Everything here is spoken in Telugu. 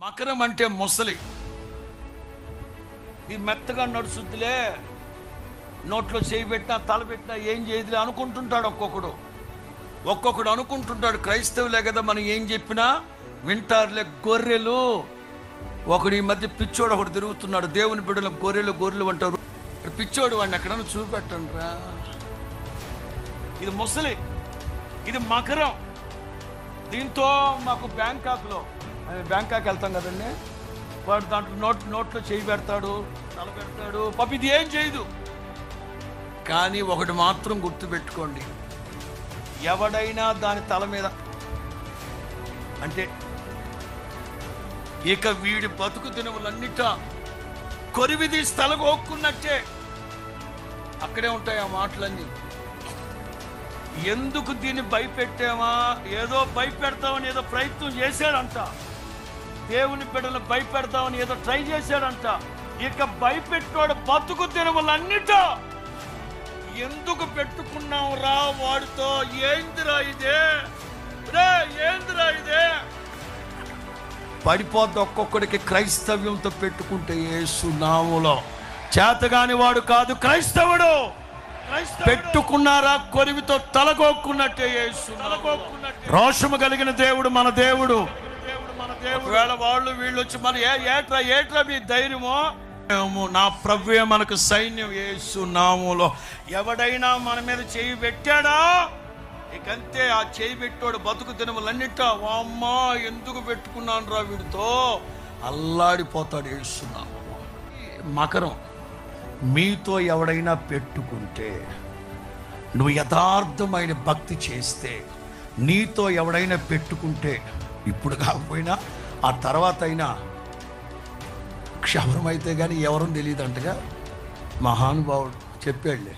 మకరం అంటే ముసలి. ఈ మెత్తగా నడుచుద్దులే, నోట్లో చేయి పెట్టినా తల పెట్టినా ఏం చేయదులే అనుకుంటుంటాడు ఒక్కొక్కడు అనుకుంటుంటాడు. క్రైస్తవులే కదా, మనం ఏం చెప్పినా వింటారులే, గొర్రెలు. ఒకడు ఈ మధ్య పిచ్చోడు ఒకడు తిరుగుతున్నాడు, దేవుని బిడ్డలు గొర్రెలు అంటారు. పిచ్చోడు వాడిని ఎక్కడన్నా చూపెట్టండి రా. ఇది ముసలి, ఇది మకరం. దీంతో మాకు బ్యాంకాక్లో వెళ్తాం కదండి, వాడు దాంట్లో నోట్లో చేయి పెడతాడు, తల పెడతాడు, పాప ఇది ఏం చేయదు. కానీ ఒకటి మాత్రం గుర్తుపెట్టుకోండి, ఎవడైనా దాని తల మీద అంటే ఇక వీడి బతుకు దినములన్నిట కొరివిది స్థలగొక్కున్నట్టే. అక్కడే ఉంటాయి ఆ మాటలన్నీ. ఎందుకు దీన్ని భయపెట్టామా, ఏదో భయపెడతామని ఏదో ప్రయత్నం చేశాడంట, దేవుని బిడ్డలు భయపెడతామని ఏదో ట్రై చేశాడంట. ఇక భయపెట్టాడు బతుకు దినములన్నిట ఎందుకు పెట్టుకున్నాం రా వాడితో, ఏందిరా ఇదే రే, ఏందిరా ఇదే పడిపోద్ది. ఒక్కొక్కడికి క్రైస్తవ్యంతో పెట్టుకుంటే యేసు నామములో చేతగాని వాడు కాదు క్రైస్తవుడు. పెట్టుకున్నారా కొరివితో తలగొక్కున్నట్టే యేసు. రోషము కలిగిన దేవుడు మన దేవుడు. ఒకవేళ వాళ్ళు వీళ్ళు వచ్చి మన ఏట్రా మీ ధైర్యమో, నా ప్రభువే మనకు సైన్యం. యేసు నామములో ఎవడైనా మన మీద చేయి పెట్టాడా ఇకంతే. ఆ చేయి పెట్టాడు బతుకు దినములన్నిట అమ్మా ఎందుకు పెట్టుకున్నాను రా వీడితో అల్లాడిపోతాడు యేసు నామములో. మకరం, మీతో ఎవడైనా పెట్టుకుంటే, నువ్వు యథార్థమైన భక్తి చేస్తే, నీతో ఎవడైనా పెట్టుకుంటే, ఇప్పుడు కాకపోయినా ఆ తర్వాత అయినా, క్షవరమైతే కానీ ఎవరూ తెలియదు అంటగా మహానుభావుడు చెప్పాడులే.